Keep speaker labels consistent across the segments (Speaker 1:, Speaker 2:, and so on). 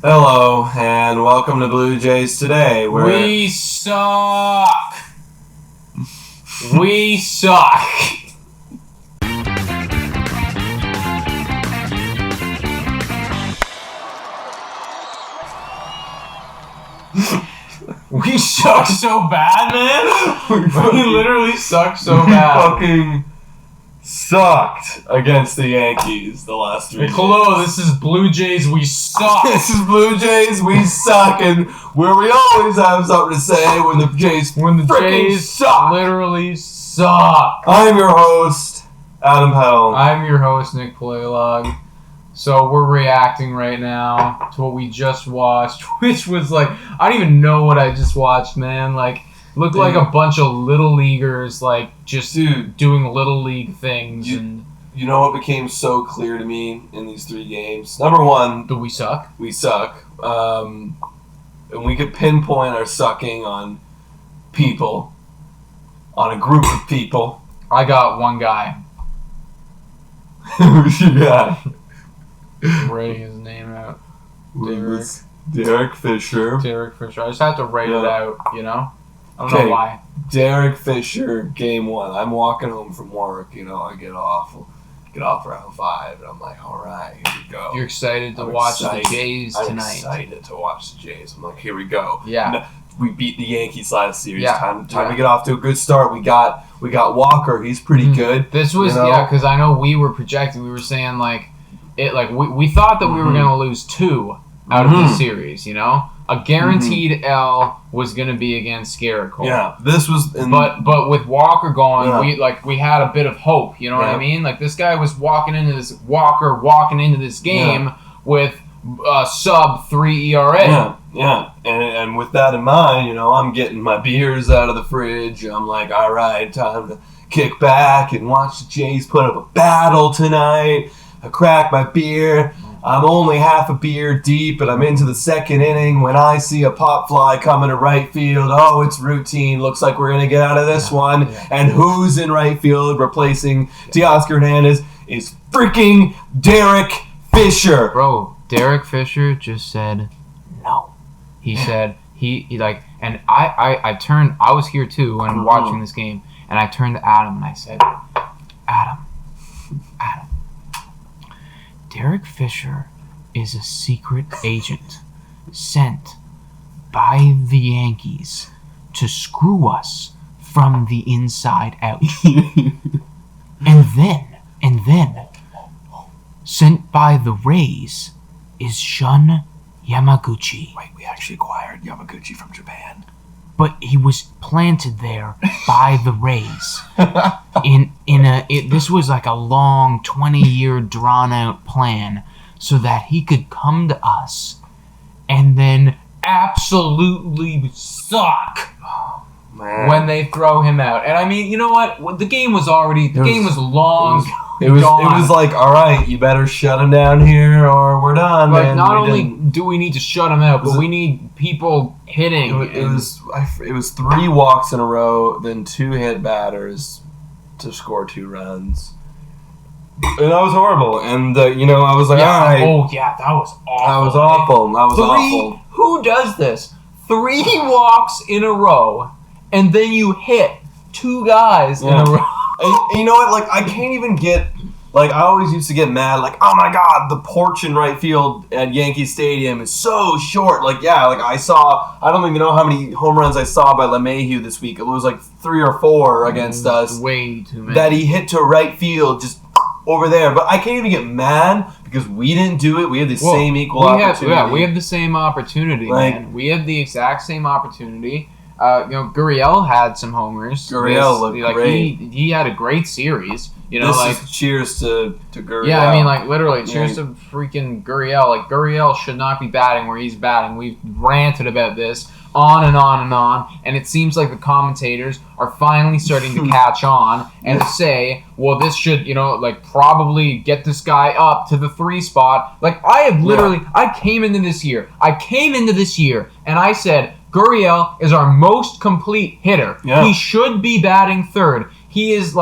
Speaker 1: Hello, and welcome to Blue Jays Today.
Speaker 2: We suck! We suck! We suck so bad, man! We literally suck so bad.
Speaker 1: Fucking sucked against the Yankees the last 3 days.
Speaker 2: Hello, this is Blue Jays, we suck!
Speaker 1: This is Blue Jays, we suck, and where we always have something to say when the Jays suck.
Speaker 2: Literally suck.
Speaker 1: I'm your host, Adam Peddle.
Speaker 2: I'm your host, Nick Palaylog. So we're reacting right now to what we just watched, which was like, I don't even know what I just watched, man. Like, looked like a bunch of little leaguers, like, just doing little league things.
Speaker 1: You know what became so clear to me in these 3 games? Number one,
Speaker 2: do we suck?
Speaker 1: We suck. And we could pinpoint our sucking on people, on a group of people.
Speaker 2: I got one guy.
Speaker 1: Yeah.
Speaker 2: Writing his name out.
Speaker 1: Derek Fisher.
Speaker 2: Derek Fisher. I just had to write it out, you know? I don't know why.
Speaker 1: Derek Fisher, game 1. I'm walking home from work, I get off around 5, and I'm like, all right, here we go.
Speaker 2: You're excited to watch the Jays tonight.
Speaker 1: I'm excited to watch the Jays. I'm like, here we go.
Speaker 2: Yeah.
Speaker 1: We beat the Yankees last series.
Speaker 2: Yeah.
Speaker 1: Time to get off to a good start. We got Walker. He's pretty good.
Speaker 2: This was because I know we were projecting. We were saying we thought that we were going to lose 2 out of this series. A guaranteed L was going to be against Garrett.
Speaker 1: Yeah, this was.
Speaker 2: But with Walker going, we had a bit of hope. You know what I mean? Like, this guy was walking into this game with sub 3 ERA.
Speaker 1: Yeah, and with that in mind, I'm getting my beers out of the fridge. I'm like, all right, time to kick back and watch the Jays put up a battle tonight. I crack my beer. I'm only half a beer deep, and I'm into the 2nd inning when I see a pop fly coming to right field. Oh, it's routine. Looks like we're going to get out of this one. Yeah. And who's in right field replacing Teoscar Hernandez is freaking Derek Fisher.
Speaker 2: Bro, Derek Fisher just said no. He said, and I turned, I was here too when I'm watching this game, and I turned to Adam and I said, Adam, Derek Fisher is a secret agent sent by the Yankees to screw us from the inside out. and then, sent by the Rays is Shun Yamaguchi.
Speaker 1: Wait, we actually acquired Yamaguchi from Japan.
Speaker 2: But he was planted there by the Rays. This was like a long 20-year drawn-out plan so that he could come to us and then absolutely suck when they throw him out. And I mean, you know what? The game was long.
Speaker 1: It was like, all right, you better shut him down here or we're done.
Speaker 2: Like, not only do we need to shut him out, but we need people hitting.
Speaker 1: It was 3 walks in a row, then 2 hit batters to score 2 runs. And that was horrible. And, I was like, all right.
Speaker 2: Oh, yeah, that was awful.
Speaker 1: That was awful.
Speaker 2: Who does this? 3 walks in a row, and then you hit 2 guys in a row.
Speaker 1: And you know what? Like, I can't even get... Like, I always used to get mad. Like, oh, my God, the porch in right field at Yankee Stadium is so short. Like, yeah, I saw... I don't even know how many home runs I saw by LeMahieu this week. It was like 3 or 4 against us.
Speaker 2: Way too many.
Speaker 1: That he hit to right field just over there. But I can't even get mad because we didn't do it. We had the same equal opportunity.
Speaker 2: We have the same opportunity, man. We have the exact same opportunity. Gurriel had some homers.
Speaker 1: Gurriel looked great.
Speaker 2: He had a great series.
Speaker 1: Cheers to Gurriel.
Speaker 2: Yeah, I mean, literally, cheers to freaking Gurriel. Like, Gurriel should not be batting where he's batting. We've ranted about this on and on and on, and it seems like the commentators are finally starting to catch on and say, well, this should, probably get this guy up to the 3 spot. Like, I came into this year, and I said, Gurriel is our most complete hitter. Yeah. He should be batting 3rd. He is,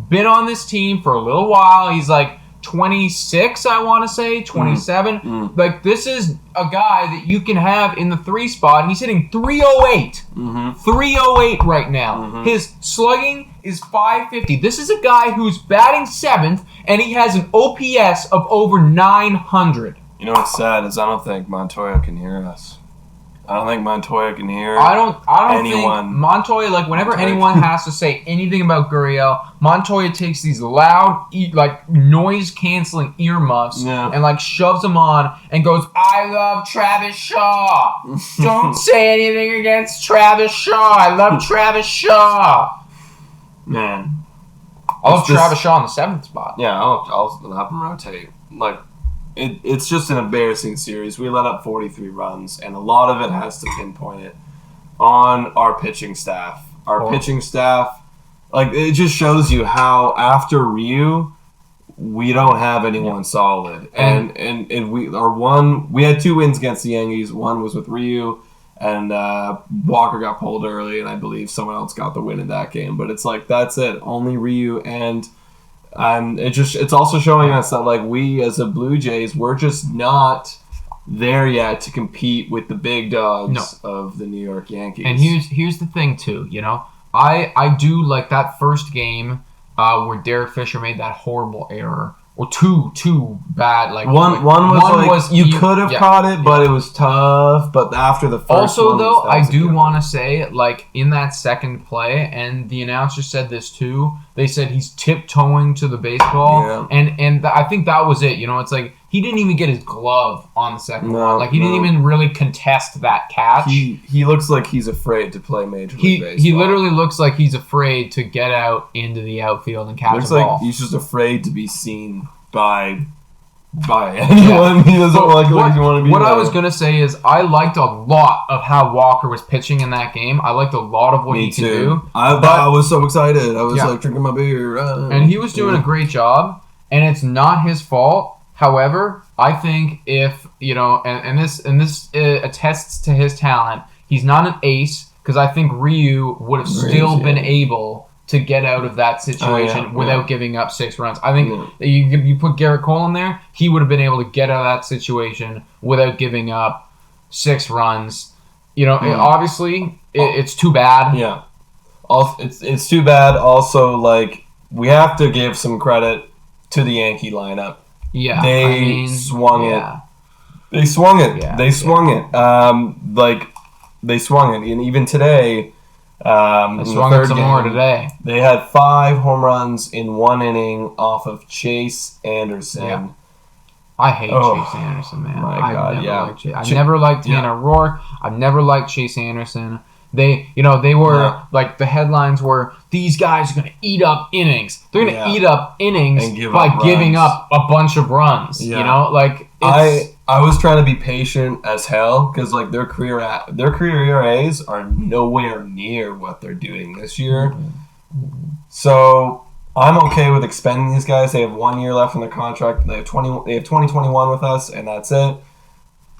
Speaker 2: been on this team for a little while. He's, 26, I want to say, 27. Like, this is a guy that you can have in the 3 spot. He's hitting 308. 308 right now. His slugging is 550. This is a guy who's batting 7th, and he has an OPS of over 900.
Speaker 1: You know what's sad is I don't think Montoya can hear us. I don't think Montoya can hear
Speaker 2: I don't
Speaker 1: anyone.
Speaker 2: think Montoya, like, whenever anyone has to say anything about Gurriel, Montoya takes these loud, like, noise-canceling earmuffs and, like, shoves them on and goes, I love Travis Shaw. Don't say anything against Travis Shaw. I love Travis Shaw.
Speaker 1: Man.
Speaker 2: I love Travis Shaw in the 7th spot.
Speaker 1: Yeah, I'll have him rotate. Like, it's just an embarrassing series. We let up 43 runs, and a lot of it has to pinpoint it on our pitching staff. Our pitching staff, like, it just shows you how after Ryu, we don't have anyone solid. And we had 2 wins against the Yankees. One was with Ryu, and Walker got pulled early, and I believe someone else got the win in that game. But it's like, that's it. Only Ryu, and it's also showing us that, like, we as a Blue Jays, we're just not there yet to compete with the big dogs of the New York Yankees.
Speaker 2: And here's the thing too, you know, I do like that first game where Derek Fisher made that horrible error. Or two bad, like
Speaker 1: one was you could have caught it, but it was tough. But after the first
Speaker 2: also, though, I do want to say, like, in that second play, and the announcer said this too. They said he's tiptoeing to the baseball, and I think that was it. You know, it's like he didn't even get his glove on the second one. Like, he didn't even really contest that catch.
Speaker 1: He looks like he's afraid to play Major League Baseball.
Speaker 2: He literally looks like he's afraid to get out into the outfield and catch a ball.
Speaker 1: Looks like he's just afraid to be seen by anyone. He doesn't like you want to be.
Speaker 2: What I was gonna say is I liked a lot of how Walker was pitching in that game. I liked a lot of what he can do.
Speaker 1: I was so excited. I was like drinking my beer,
Speaker 2: and he was doing a great job. And it's not his fault. However, I think if you know, and this attests to his talent. He's not an ace because I think Ryu would have still been able to get out of that situation without giving up 6 runs. I think you put Garrett Cole in there, he would have been able to get out of that situation without giving up 6 runs. You know, obviously, it's too bad.
Speaker 1: Yeah. It's too bad. Also, like, we have to give some credit to the Yankee lineup.
Speaker 2: Yeah.
Speaker 1: They swung it. They swung it.
Speaker 2: Yeah,
Speaker 1: they swung it. They swung it. And even today...
Speaker 2: They swung it some more today.
Speaker 1: They had 5 home runs in 1 inning off of Chase Anderson. Yeah.
Speaker 2: I hate Chase Anderson, man.
Speaker 1: My God,
Speaker 2: I never liked Tanner Roark. I've never liked Chase Anderson. They were like the headlines were these guys are gonna eat up innings. They're gonna eat up innings by giving up a bunch of runs. Yeah. You know, like
Speaker 1: I was trying to be patient as hell because like their career ERAs are nowhere near what they're doing this year. So I'm okay with expending these guys. They have 1 year left in their contract. They have 2021 with us, and that's it.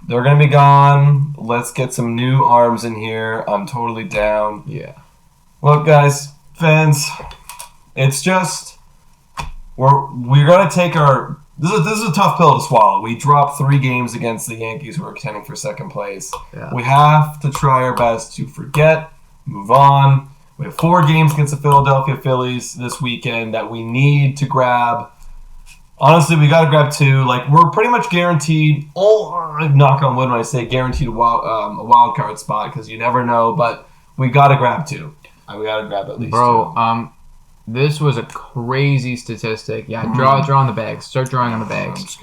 Speaker 1: They're gonna be gone. Let's get some new arms in here. I'm totally down.
Speaker 2: Yeah.
Speaker 1: Look, guys, fans, it's just we're gonna take our. This is a tough pill to swallow. We dropped 3 games against the Yankees who are contending for second place.
Speaker 2: Yeah.
Speaker 1: We have to try our best to forget, move on. We have 4 games against the Philadelphia Phillies this weekend that we need to grab. Honestly, we got to grab 2. Like, we're pretty much guaranteed. Knock on wood when I say guaranteed a wild card spot because you never know. But we got to grab 2. We got to grab at least 2.
Speaker 2: This was a crazy statistic. Yeah, draw on the bags. Start drawing on the bags.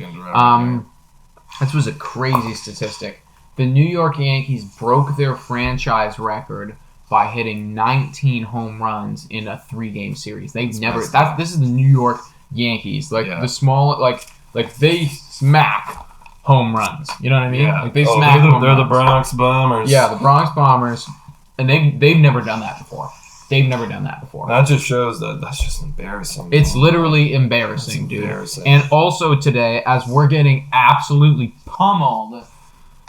Speaker 2: This was a crazy statistic. The New York Yankees broke their franchise record by hitting 19 home runs in a 3-game series. They've never. This is the New York Yankees. The small, like they smack home runs. You know what I mean?
Speaker 1: Yeah.
Speaker 2: Like they smack.
Speaker 1: They're the Bronx Bombers.
Speaker 2: Yeah, the Bronx Bombers, and they've never done that before. That
Speaker 1: just shows that's just embarrassing.
Speaker 2: It's literally embarrassing, dude.
Speaker 1: Embarrassing.
Speaker 2: And also today, as we're getting absolutely pummeled,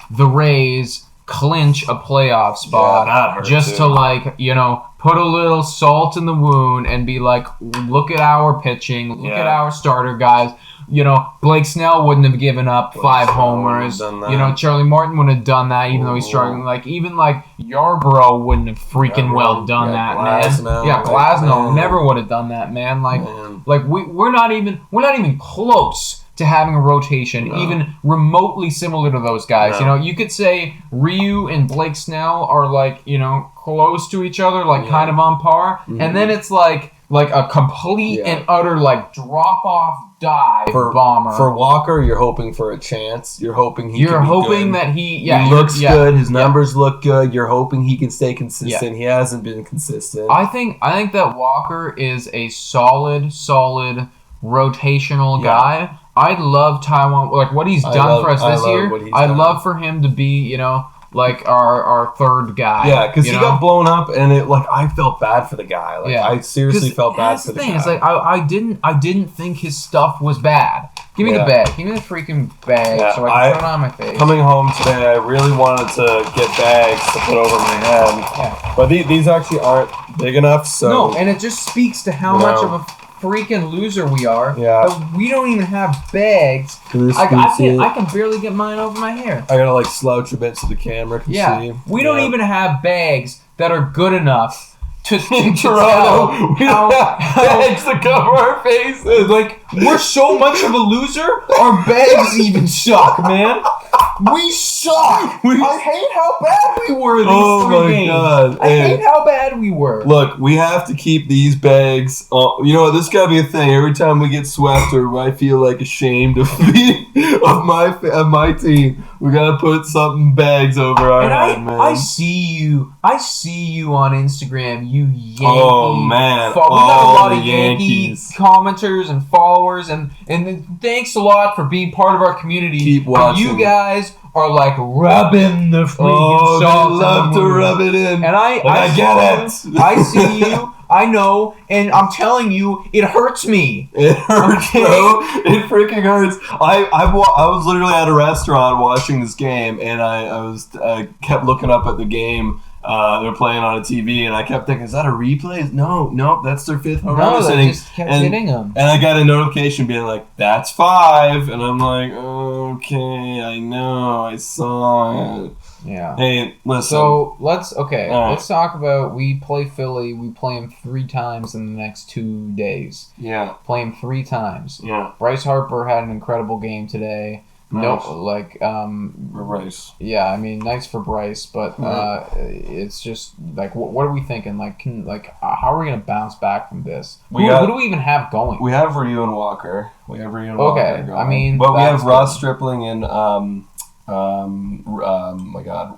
Speaker 2: the Rays clinch a playoff spot just to put a little salt in the wound and be like, look at our pitching, look at our starter guys. Blake Snell wouldn't have given up 5
Speaker 1: Snell
Speaker 2: homers.
Speaker 1: wouldn't have done that.
Speaker 2: Charlie Martin wouldn't have done that, even though he's struggling. Like, even, like, Yarbrough wouldn't have freaking well done that,
Speaker 1: Glasnow,
Speaker 2: man. Yeah, Glasnow never would have done that, man. Like we're not even close to having a rotation even remotely similar to those guys.
Speaker 1: No.
Speaker 2: You could say Ryu and Blake Snell are like, close to each other, like kind of on par. Mm-hmm. And then it's like a complete and utter like drop off dive bomber.
Speaker 1: For Walker, you're hoping for a chance. You're hoping he
Speaker 2: that he
Speaker 1: looks good, his numbers look good. You're hoping he can stay consistent. He hasn't been consistent.
Speaker 2: I think that Walker is a solid rotational guy. I love Taiwan, like what he's done for us this year. I'd love for him to be, like our third guy.
Speaker 1: Yeah, because he got blown up, and I felt bad for the guy. I seriously felt bad for the guy.
Speaker 2: That's the thing. It's like I didn't think his stuff was bad. Give me the bag. Give me the freaking bag so I can put it on my face.
Speaker 1: Coming home today, I really wanted to get bags to put over my head. Yeah. But these actually aren't big enough. So
Speaker 2: no, and it just speaks to how much of a freaking loser we are.
Speaker 1: Yeah.
Speaker 2: But we don't even have bags. I can barely get mine over my hair.
Speaker 1: I gotta slouch a bit so the camera can see.
Speaker 2: We don't even have bags that are good enough to
Speaker 1: Toronto. We don't have bags to cover our faces.
Speaker 2: Like, we're so much of a loser, our bags even suck, man. We suck. I hate how bad we were these 3 games.
Speaker 1: God.
Speaker 2: I hate how bad we were.
Speaker 1: Look, we have to keep these bags. This gotta be a thing. Every time we get swept or I feel ashamed of my team, we gotta put something bags over our head, man.
Speaker 2: I see you on Instagram, you Yankee.
Speaker 1: Oh man,
Speaker 2: we got a lot of Yankee commenters and followers, and thanks a lot for being part of our community.
Speaker 1: Keep watching.
Speaker 2: You guys are rubbing the freaking salt.
Speaker 1: They love to rub it in.
Speaker 2: And I get it. I see you. I know, and I'm telling you, it hurts me.
Speaker 1: It hurts, bro. It freaking hurts. I was literally at a restaurant watching this game, and I kept looking up at the game. They're playing on a TV, and I kept thinking, is that a replay? No, that's their 5th home run.
Speaker 2: They just kept hitting them.
Speaker 1: And I got a notification being like, that's 5. And I'm like, okay, I know, I saw it.
Speaker 2: Yeah.
Speaker 1: Hey, listen.
Speaker 2: So, let's talk about, we play Philly, we play them 3 times in the next 2 days.
Speaker 1: Yeah.
Speaker 2: Play them 3 times.
Speaker 1: Yeah.
Speaker 2: Bryce Harper had an incredible game today.
Speaker 1: Nice.
Speaker 2: Bryce. Yeah, I mean, nice for Bryce, but it's just what are we thinking? How are we gonna bounce back from this? Who do we even have going?
Speaker 1: We have Ryu and Walker. Walker going.
Speaker 2: I mean,
Speaker 1: but we have Ross Stripling and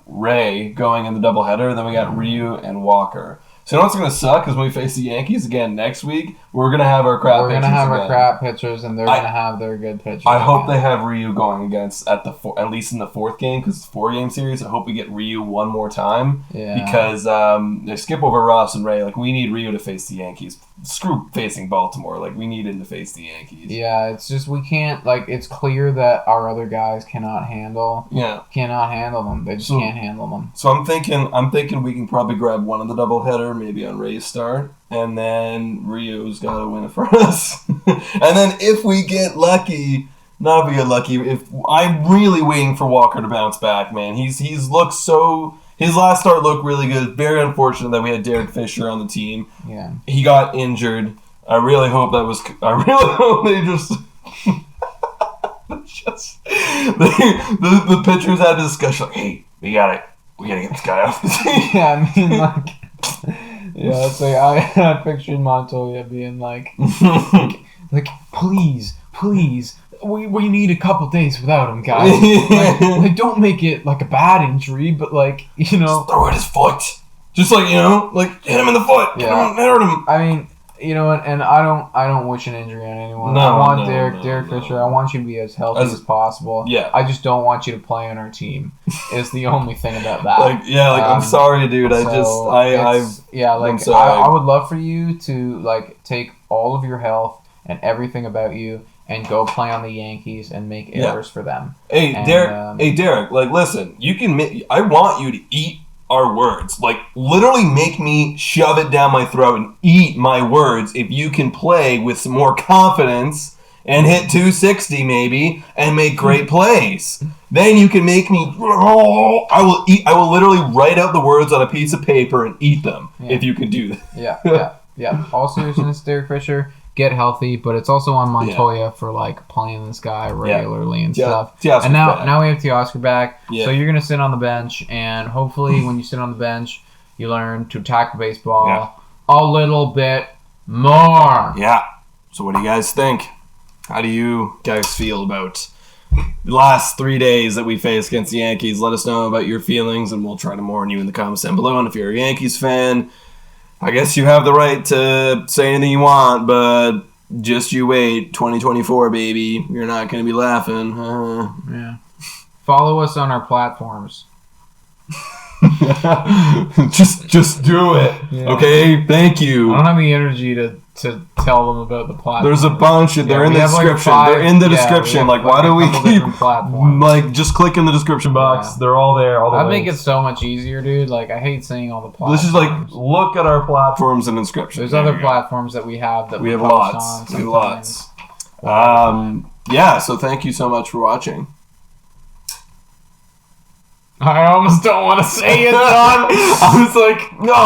Speaker 1: Ray going in the doubleheader. Then we got Ryu and Walker. So what's going to suck is when we face the Yankees again next week, we're going to have our crap pitchers.
Speaker 2: We're going to have our crap pitchers, and they're going to have their good pitchers.
Speaker 1: I hope they have Ryu going against at least in the 4th game, because it's a 4-game series. I hope we get Ryu one more time. Yeah. Because they skip over Ross and Ray. We need Ryu to face the Yankees. Screw facing Baltimore. We need him to face the Yankees.
Speaker 2: Yeah, it's just we can't. It's clear that our other guys cannot handle.
Speaker 1: Yeah.
Speaker 2: Cannot handle them. They just can't handle them.
Speaker 1: So I'm thinking we can probably grab one of the doubleheader, maybe on Ray's start, and then Ryu's got to win it for us. And then if we get lucky, not if we get lucky, if I'm really waiting for Walker to bounce back, man. He's looked so. His last start looked really good. Very unfortunate that we had Derek Fisher on the team.
Speaker 2: Yeah.
Speaker 1: He got injured. I really hope they just. the pitchers had a discussion hey, we gotta get this guy off the team.
Speaker 2: Yeah, I mean yeah, it's I pictured Montoya being please, we need a couple days without him, guys. Don't make it a bad injury, but
Speaker 1: just throw at his foot. Just hit him in the foot.
Speaker 2: Yeah.
Speaker 1: Hurt him.
Speaker 2: I mean, and I don't wish an injury on anyone. I want Derek Fisher. I want you to be as healthy as possible.
Speaker 1: Yeah.
Speaker 2: I just don't want you to play on our team. Is the only thing about that.
Speaker 1: I'm sorry, dude. I'm sorry.
Speaker 2: I would love for you to take all of your health and everything about you and go play on the Yankees and make errors for them.
Speaker 1: Hey, Derek. Listen. I want you to eat our words. Literally make me shove it down my throat and eat my words if you can play with some more confidence and hit 260 maybe and make great plays. Then you can make me. I will literally write out the words on a piece of paper and eat them if you can do that.
Speaker 2: Yeah. All seriousness, Derek Fisher, get healthy, but it's also on Montoya for like playing this guy regularly and stuff. And now we have Teoscar back, so you're gonna sit on the bench, and hopefully when you sit on the bench, you learn to attack the baseball a little bit more.
Speaker 1: Yeah. So what do you guys think? How do you guys feel about the last 3 days that we faced against the Yankees? Let us know about your feelings, and we'll try to warn you in the comments down below. And if you're a Yankees fan, I guess you have the right to say anything you want, but just you wait. 2024, baby. You're not going to be laughing.
Speaker 2: Yeah. Follow us on our platforms.
Speaker 1: just do it. Okay? Thank you.
Speaker 2: I don't have the energy to tell them about the platform.
Speaker 1: There's a bunch of they're in the description. They're in the description. Like, why do we keep like just click in the description box? They're all there. All the
Speaker 2: I think it's so much easier, dude. Like, I hate saying all the platforms.
Speaker 1: This is like look at our platforms and inscription.
Speaker 2: There's other platforms that we have that we have
Speaker 1: lots. We have lots. So thank you so much for watching.
Speaker 2: I almost don't want to say it, John. I was like,
Speaker 1: no,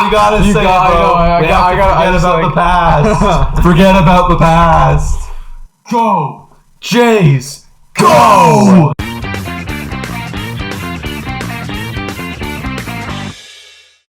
Speaker 1: you gotta say it, bro. I gotta forget about the past. Forget about the past.
Speaker 2: Go, Jays,
Speaker 1: go!